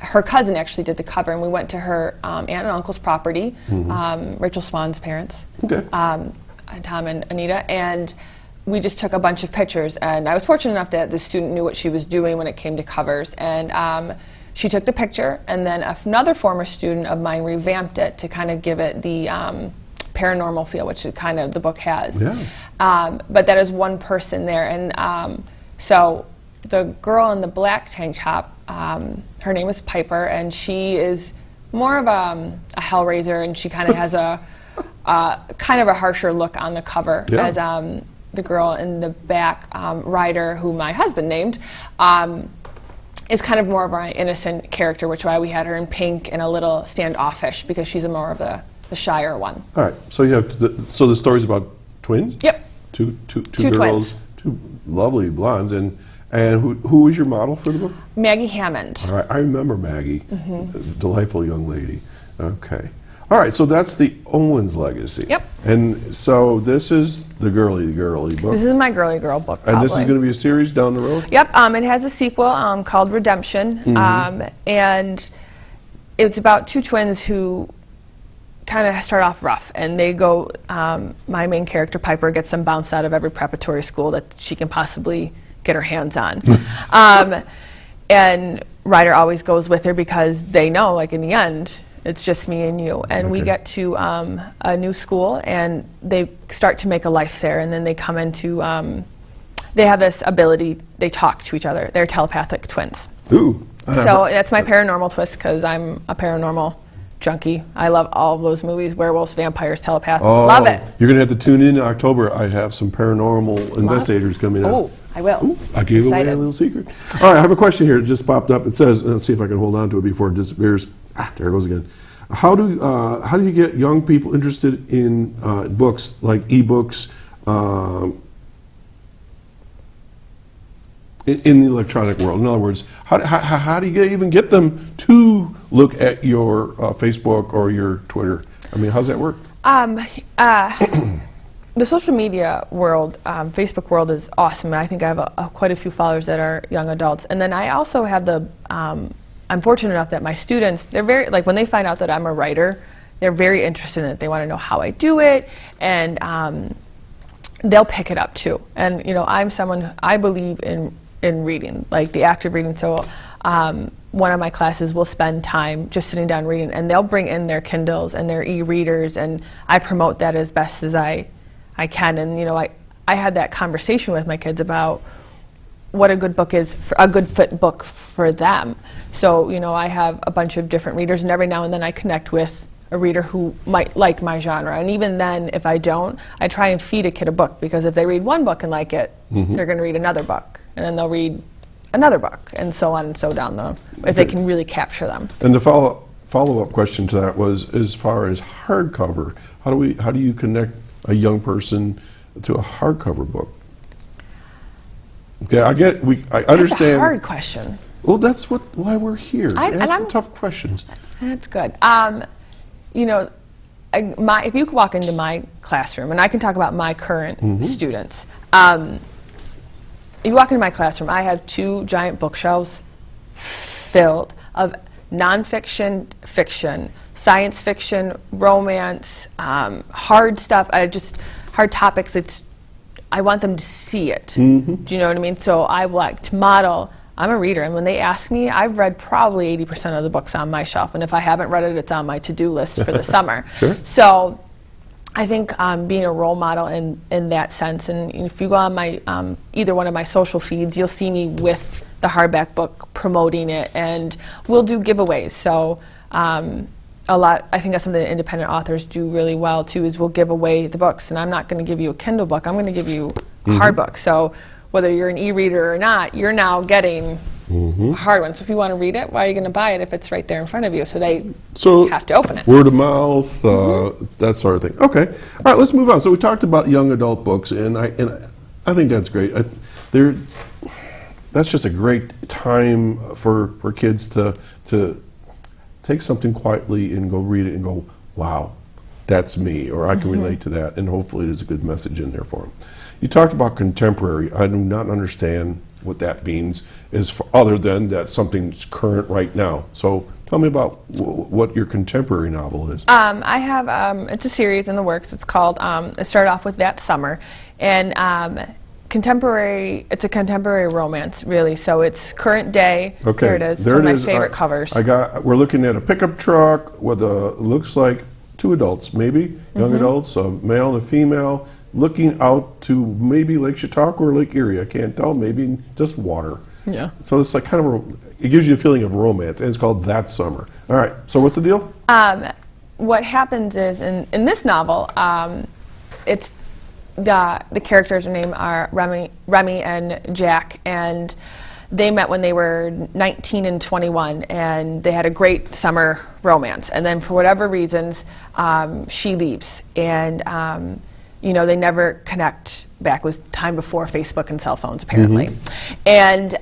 Her cousin actually did the cover, and we went to her aunt and uncle's property, Rachel Swan's parents, Okay. Tom and Anita, and we just took a bunch of pictures, and I was fortunate enough that the student knew what she was doing when it came to covers, and she took the picture, and then another former student of mine revamped it to kind of give it the paranormal feel, which kind of the book has. Yeah. But that is one person there, and so the girl in the black tank top, her name is Piper, and she is more of a hellraiser, and she kind of has a kind of a harsher look on the cover, as the girl in the back, Ryder, who my husband named, is kind of more of an innocent character, which is why we had her in pink and a little standoffish, because she's more of the shyer one. All right. So you have so the story's about twins. Yep. Two Two girls, twins. two lovely blondes, and who was your model for the book? Maggie Hammond. All right, I remember Maggie, a delightful young lady. Okay. All right, so that's the Owens legacy. Yep. And so this is the girly book. This is my girly girl book, and this is going to be a series down the road? Yep, it has a sequel called Redemption, and it's about two twins who kind of start off rough, and they go, my main character, Piper, gets them bounced out of every preparatory school that she can possibly get her hands on. And Ryder always goes with her because they know, like, in the end, it's just me and you. And we get to a new school, and they start to make a life there, and then they come into, they have this ability, they talk to each other. They're telepathic twins. Ooh. So that's my paranormal twist, because I'm a paranormal junkie. I love all of those movies, werewolves, vampires, telepath. Love it. You're going to have to tune in October. I have some paranormal investigators coming in. Oh, I will. Ooh, I gave away a little secret. All right, I have a question here. It just popped up. It says, let's see if I can hold on to it before it disappears. There it goes again. How do you get young people interested in books, like ebooks, in the electronic world? In other words, how do you even get them to look at your Facebook or your Twitter? I mean, how's that work? The social media world, Facebook world, is awesome. I think I have quite a few followers that are young adults. And then I also have I'm fortunate enough that my students, they're very, like, when they find out that I'm a writer, they're very interested in it. They want to know how I do it, and they'll pick it up too. And, you know, I'm someone, I believe in reading, like the act of reading. So one of my classes will spend time just sitting down reading, and they'll bring in their Kindles and their e-readers, and I promote that as best as I can. And, you know, I had that conversation with my kids about what a good book is, a good fit book for them. So, you know, I have a bunch of different readers, and every now and then I connect with a reader who might like my genre. And even then, if I don't, I try and feed a kid a book, because if they read one book and like it, they're going to read another book, and then they'll read another book, and so on and so down, if they can really capture them. And the follow-up question to that was, as far as hardcover, how do you connect a young person to a hardcover book? Okay, I understand. That's a hard question. Well, that's why we're here. Ask the tough questions. That's good. You know, if you walk into my classroom, and I can talk about my current students. If you walk into my classroom, I have 2 giant bookshelves filled of nonfiction, fiction, science fiction, romance, hard stuff. Hard topics. I want them to see it. Do you know what I mean? So I like to model. I'm a reader, and when they ask me, I've read probably 80% of the books on my shelf, and if I haven't read it, it's on my to-do list for the summer. Sure. So I think being a role model in that sense, and if you go on my either one of my social feeds, you'll see me with the hardback book promoting it, and we'll do giveaways. So I think that's something that independent authors do really well too, is we'll give away the books. And I'm not going to give you a Kindle book, I'm going to give you a hard book. So whether you're an e-reader or not, you're now getting a hard one. So if you want to read it, why are you going to buy it if it's right there in front of you? So they have to open it. Word of mouth, that sort of thing. Okay. All right, let's move on. So we talked about young adult books, and I think that's great. That's just a great time for kids to take something quietly and go read it and go, wow, that's me, or I can relate to that, and hopefully there's a good message in there for them. You talked about contemporary. I do not understand what that means is other than that something's current right now. So tell me about what your contemporary novel is. I have, it's a series in the works. It's called, it started off with That Summer. And it's a contemporary romance, really. So it's current day. Okay. Here it is. There It's one it of is. my favorite covers. We're looking at a pickup truck with looks like two adults, maybe, young adults, a male and a female, looking out to maybe Lake Chautauqua or Lake Erie. I can't tell, maybe just water. Yeah. So it's like kind of, it gives you a feeling of romance, and it's called That Summer. All right, so what's the deal? What happens is, in this novel, it's the characters' name are Remy and Jack, and they met when they were 19 and 21, and they had a great summer romance. And then for whatever reasons, she leaves, and they never connect back. It was time before Facebook and cell phones, apparently. And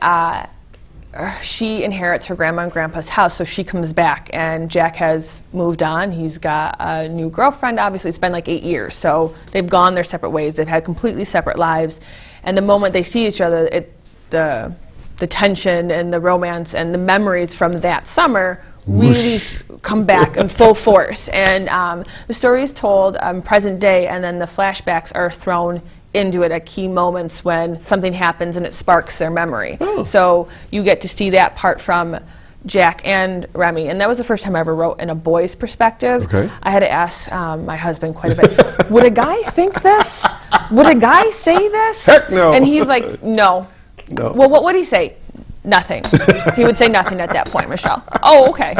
she inherits her grandma and grandpa's house, so she comes back, and Jack has moved on. He's got a new girlfriend. Obviously, it's been like 8 years, so they've gone their separate ways. They've had completely separate lives, and the moment they see each other, the tension and the romance and the memories from that summer really come back in full force. And the story is told present day, and then the flashbacks are thrown into it at key moments when something happens and it sparks their memory. So you get to see that part from Jack and Remy, and that was the first time I ever wrote in a boy's perspective. Okay. I had to ask my husband quite a bit, would a guy think this? Would a guy say this? Heck no. And he's like, no. No. Well, what would he say? Nothing. He would say nothing at that point, Michelle. Oh, okay.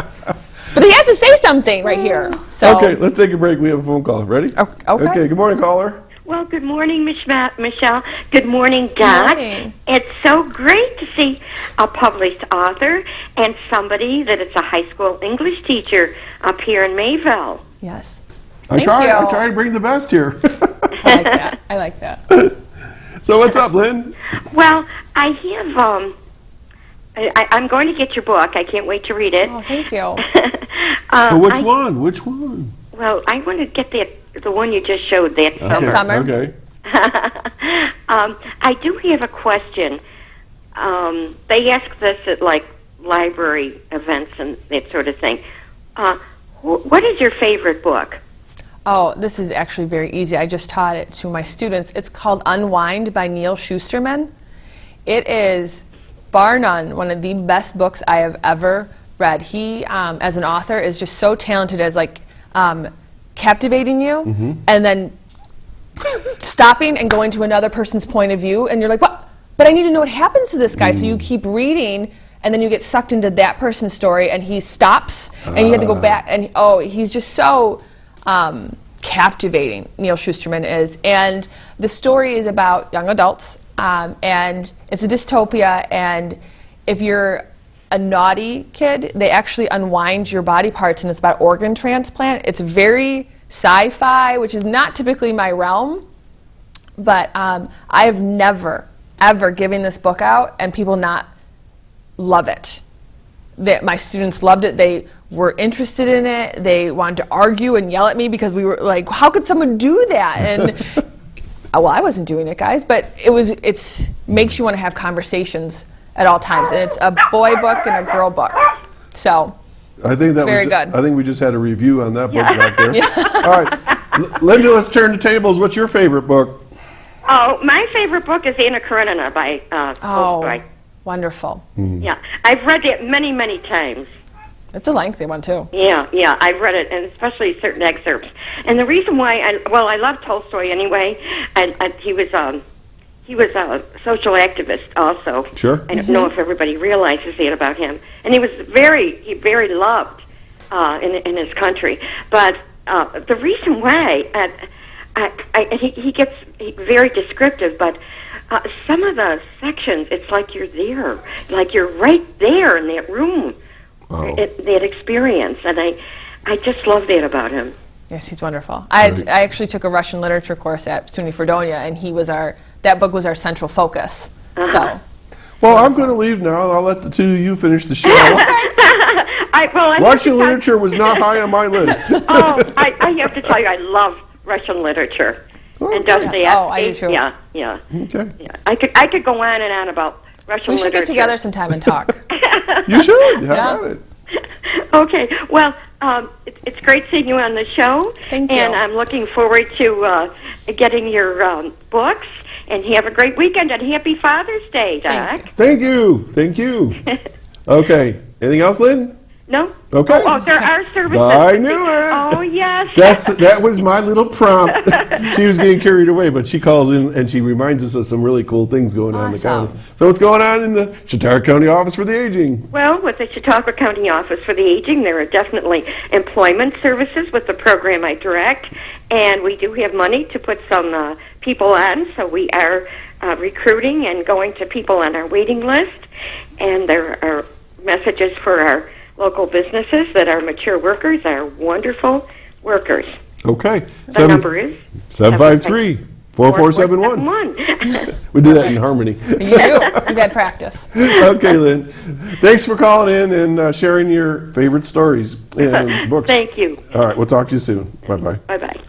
But he had to say something right here. So. Okay, let's take a break. We have a phone call. Ready? Okay. Okay, good morning, caller. Well, good morning, Michelle. Good morning, Doc. Good morning. It's so great to see a published author and somebody that is a high school English teacher up here in Mayville. Yes. I Thank try you. to bring the best here. I like that. I like that. So what's up, Lynn? Well, I have, I'm going to get your book. I can't wait to read it. Oh, thank you. But which one? Which one? Well, I want to get the one you just showed, that summer. Summer. Okay. I do have a question. They ask this at, like, library events and that sort of thing. What is your favorite book? Oh, this is actually very easy. I just taught it to my students. It's called Unwind by Neal Shusterman. It is, bar none, one of the best books I have ever read. He, as an author, is just so talented as, like, captivating you and then stopping and going to another person's point of view, and you're like, what? But I need to know what happens to this guy. So you keep reading, and then you get sucked into that person's story, and he stops, and you have to go back, and he's just so captivating, Neal Shusterman is. And the story is about young adults, and it's a dystopia, and if you're a naughty kid, they actually unwind your body parts, and it's about organ transplant. It's very sci-fi, which is not typically my realm, but I have never, ever given this book out and people not love it. My students loved it. They were interested in it. They wanted to argue and yell at me because we were like, how could someone do that? And well, I wasn't doing it, guys, but it makes you want to have conversations at all times, and it's a boy book and a girl book. So I think that very good. I think we just had a review on that book back there. All right, Linda, let's turn the tables. What's your favorite book? Oh, my favorite book is Anna Karenina by Tolstoy. Wonderful. Yeah, I've read it many, many times. It's a lengthy one too. Yeah, I've read it, and especially certain excerpts. And the reason why I love Tolstoy anyway, and he was a social activist also. Sure. I don't know if everybody realizes that about him. And he was very loved in his country. But the reason why he gets very descriptive, but some of the sections, it's like you're there, like you're right there in that room, that experience. And I just love that about him. Yes, he's wonderful. I actually took a Russian literature course at SUNY Fredonia, and that book was our central focus. So. Well, I'm going to leave now. I'll let the two of you finish the show. Well, Russian literature was not high on my list. I have to tell you, I love Russian literature. Oh, and Dostoevsky. Oh, I do too. Yeah. Okay. Yeah. I could go on and on about Russian We should literature. get together sometime and talk. You should. How Yeah. about it? Okay. Well, it's great seeing you on the show. Thank you. And I'm looking forward to getting your books. And have a great weekend and happy Father's Day, Doc. Thank you. Thank you. Okay. Anything else, Lynn? No? Okay. Oh, there are services. I knew it. Oh, yes. That was my little prompt. She was getting carried away, but she calls in and she reminds us of some really cool things going on in the Awesome. county. So what's going on in the Chautauqua County Office for the Aging? Well, with the Chautauqua County Office for the Aging, there are definitely employment services with the program I direct, and we do have money to put some people on, so we are recruiting and going to people on our waiting list, and there are messages for our local businesses that our mature workers are wonderful workers. Okay. The number is 753-4471. We do that in harmony. You do. You've had practice. Okay, Lynn. Thanks for calling in and sharing your favorite stories and books. Thank you. All right, we'll talk to you soon. Bye-bye. Bye-bye.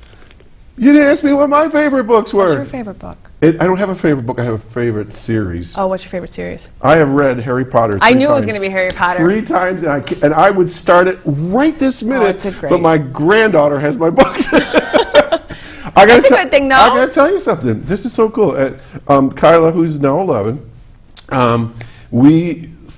You didn't ask me what my favorite books were. What's your favorite book? I don't have a favorite book. I have a favorite series. Oh, what's your favorite series? I have read Harry Potter I three knew it was times. going to be Harry Potter. 3 times, and I would start it right this minute, it's a great- but my granddaughter has my books. That's a good thing, though. I got to tell you something. This is so cool. Kyla, who's now 11,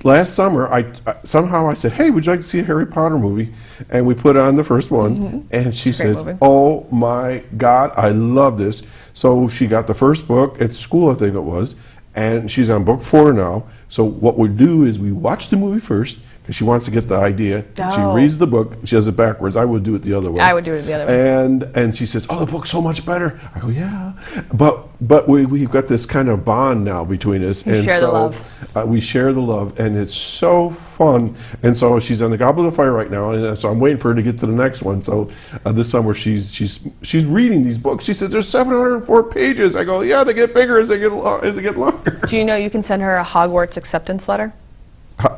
last summer, I somehow said, hey, would you like to see a Harry Potter movie? And we put on the first one, and she It's a great says, movie. oh my God, I love this. So she got the first book at school, I think it was, and she's on book 4 now. So what we do is we watch the movie first, because she wants to get the idea. She Oh. reads the book. She does it backwards. I would do it the other way. I would do it the other way. And she says, "Oh, the book's so much better." I go, "Yeah," but we've got this kind of bond now between us, You and share the so love. we share the love, and it's so fun. And so she's on the Goblet of Fire right now, and so I'm waiting for her to get to the next one. So this summer she's reading these books. She says there's 704 pages. I go, "Yeah, they get bigger as they get longer." Do you know you can send her a Hogwarts acceptance letter?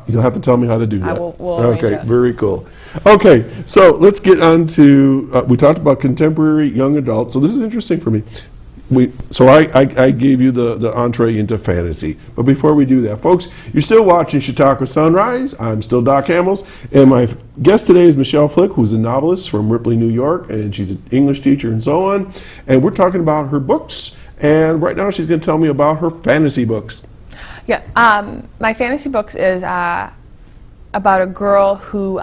You'll have to tell me how to do that. we'll arrange okay, it. very cool. Okay, so let's get on to, we talked about contemporary young adult, so this is interesting for me. I gave you the entree into fantasy. But before we do that, folks, you're still watching Chautauqua Sunrise. I'm still Doc Hamels, and my guest today is Michelle Flick, who's a novelist from Ripley, New York, and she's an English teacher and so on. And we're talking about her books, and right now she's going to tell me about her fantasy books. Yeah. My fantasy books is about a girl who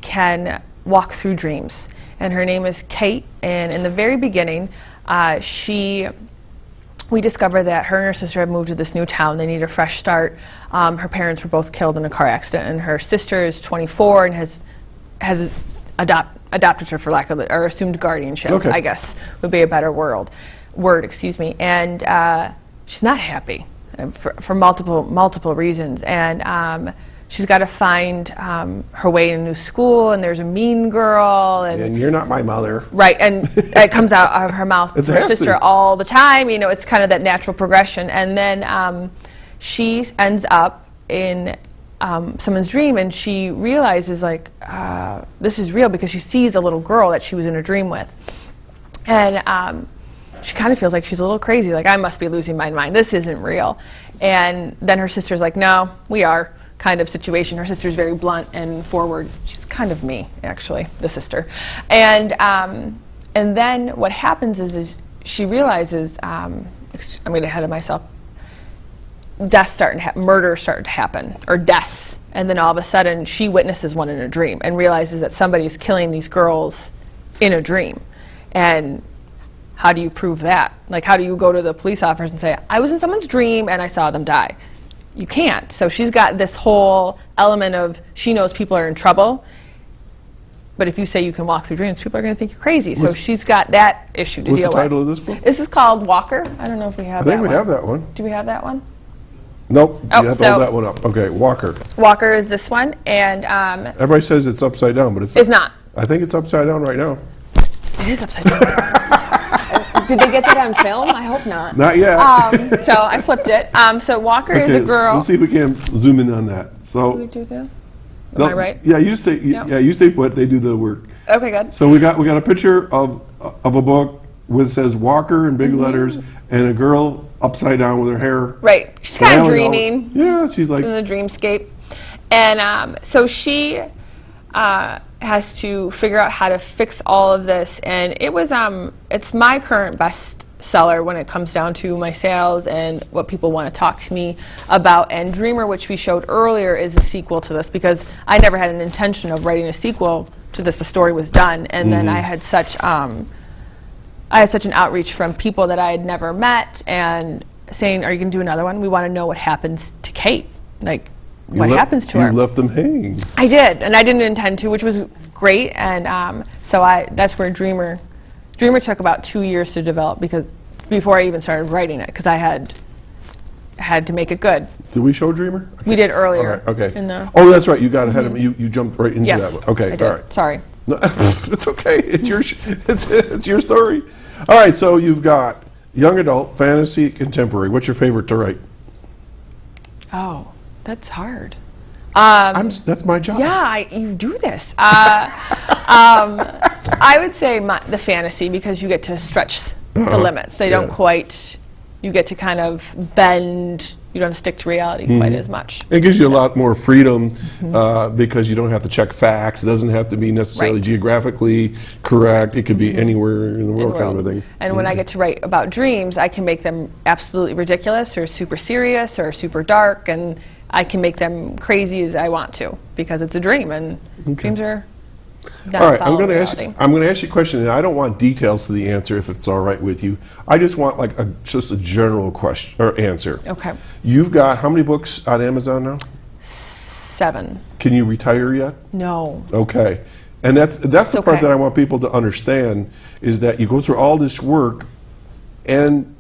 can walk through dreams, and her name is Kate. And in the very beginning, we discover that her and her sister have moved to this new town. They need a fresh start. Her parents were both killed in a car accident, and her sister is 24 and has adopted her, for lack of or assumed guardianship. Okay. I guess would be a better word. Excuse me. And she's not happy for multiple reasons, and she's got to find her way in a new school. And there's a mean girl, And you're not my mother. right, and it comes out of her mouth It to her has sister to. all the time. You know, it's kind of that natural progression. And then she ends up in someone's dream, and she realizes, like, this is real, because she sees a little girl that she was in a dream with. And she kind of feels like she's a little crazy, like, I must be losing my mind. This isn't real. And then her sister's like, no, we are, kind of situation. Her sister's very blunt and forward. She's kind of me, actually, the sister. And then what happens is she realizes, I'm getting ahead of myself, murder started to happen, or deaths. And then all of a sudden, she witnesses one in a dream and realizes that somebody's killing these girls in a dream. And how do you prove that? Like, how do you go to the police officers and say, I was in someone's dream and I saw them die? You can't. So she's got this whole element of, she knows people are in trouble, but if you say you can walk through dreams, people are going to think you're crazy. So she's got that issue to deal with. What's the title of this book? This is called Walker. I don't know if we have that one. I think we have that one. Do we have that one? Nope, Oh, you have to hold that one up. Okay, Walker. Walker is this one, and Everybody says it's upside down, but it's not. I think it's upside down right now. It is upside down. Did they get that on film? I hope not. Not yet. So I flipped it. So Walker is a Okay, girl. Let's see if we can zoom in on that. Did we So, do that? Am no, I right? Yeah, you stay. Yep. Yeah, you stay put. They do the work. Okay, good. So we got a picture of a book, with says Walker in big letters, and a girl upside down with her hair. Right. She's kind of flailing dreaming. Yeah, she's like, in the dreamscape. And so she has to figure out how to fix all of this. And it was, it's my current best seller when it comes down to my sales and what people want to talk to me about. And Dreamer, which we showed earlier, is a sequel to this because I never had an intention of writing a sequel to this. The story was done. And then I had such an outreach from people that I had never met and saying, are you going to do another one? We want to know what happens to Kate. Like, what happens to her? You left them hanging. I did, and I didn't intend to, which was great. And so that's where Dreamer took about 2 years to develop because before I even started writing it, because I had to make it good. Did we show Dreamer? We did earlier. All right, okay. In the Oh, that's right. You got ahead of me. You jumped right into that one. Okay, I did. all right. Sorry. No, it's okay. It's your it's your story. All right. So you've got young adult, fantasy, contemporary. What's your favorite to write? Oh, that's hard. That's my job. Yeah, you do this. I would say the fantasy because you get to stretch the limits. They don't quite. You get to kind of bend. You don't have to stick to reality quite as much. It gives you a lot more freedom because you don't have to check facts. It doesn't have to be necessarily geographically correct. It could be anywhere in the world kind of a thing. And when I get to write about dreams, I can make them absolutely ridiculous or super serious or super dark, and I can make them crazy as I want to because it's a dream, and dreams are not all right, I'm going reality. to ask you a question, and I don't want details to the answer if it's all right with you. I just want like just a general question or answer. Okay. You've got how many books on Amazon now? 7. Can you retire yet? No. Okay. And that's the part okay. that I want people to understand is that you go through all this work, and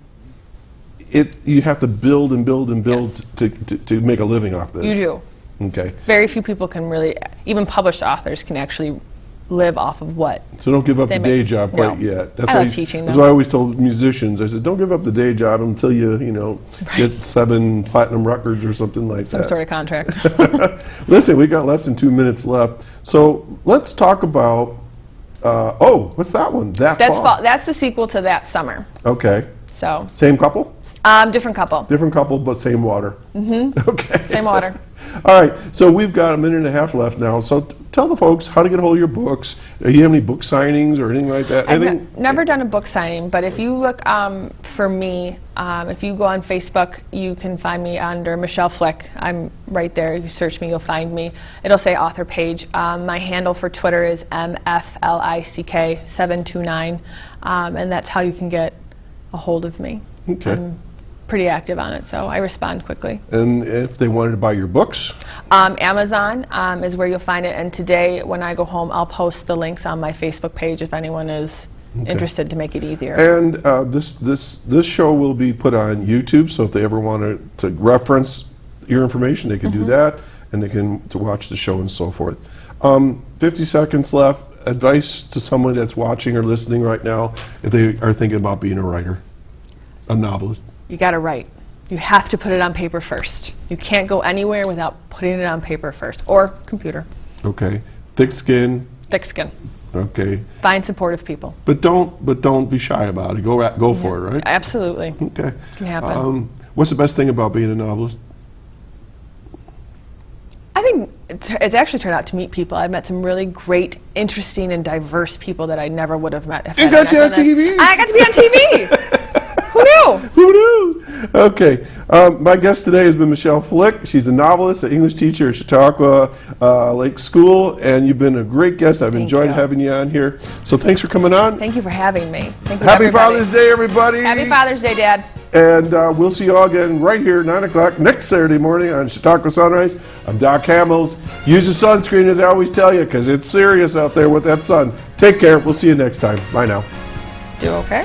you have to build and build and build to make a living off this. You do. Okay. Very few people can really, even published authors can actually live off of what. So don't give up the day make. job quite No. yet. I love teaching That's them. what I always told musicians. I said, don't give up the day job until you get 7 platinum records or something like Some that. sort of contract. Listen, we got less than 2 minutes left. So let's talk about, what's that one? That's fall. That's the sequel to That Summer. Okay. So. Same couple? Different couple. Different couple, but same water. Mm-hmm. Okay. Same water. All right. So we've got a minute and a half left now. So tell the folks how to get a hold of your books. Do you have any book signings or anything like that? I've never done a book signing, but if you look for me, if you go on Facebook, you can find me under Michelle Flick. I'm right there. If you search me, you'll find me. It'll say author page. My handle for Twitter is MFLICK729, and that's how you can get a hold of me. Okay. I'm pretty active on it, so I respond quickly. And if they wanted to buy your books? Amazon is where you'll find it, and today when I go home, I'll post the links on my Facebook page if anyone is interested to make it easier. And this show will be put on YouTube, so if they ever want to reference your information, they can do that, and they can to watch the show and so forth. 50 seconds left. Advice to someone that's watching or listening right now if they are thinking about being a writer, a novelist. You got to write. You have to put it on paper first. You can't go anywhere without putting it on paper first, or computer. Okay. Thick skin. Thick skin. Okay. Find supportive people. But don't be shy about it. Go for it, right? Absolutely. Okay. It can happen. What's the best thing about being a novelist? I think it's actually turned out to meet people. I've met some really great, interesting, and diverse people that I never would have met if You got you on TV. I got to be on TV. Who knew? Who knew? Okay. My guest today has been Michelle Flick. She's a novelist, an English teacher at Chautauqua Lake School, and you've been a great guest. I've enjoyed having you on here. So thanks for coming on. Thank you for having me. Thank you, Happy everybody. Father's Day, everybody. Happy Father's Day, Dad. And we'll see you all again right here, 9 o'clock next Saturday morning on Chautauqua Sunrise. I'm Doc Hamels. Use the sunscreen, as I always tell you, because it's serious out there with that sun. Take care. We'll see you next time. Bye now. Do okay?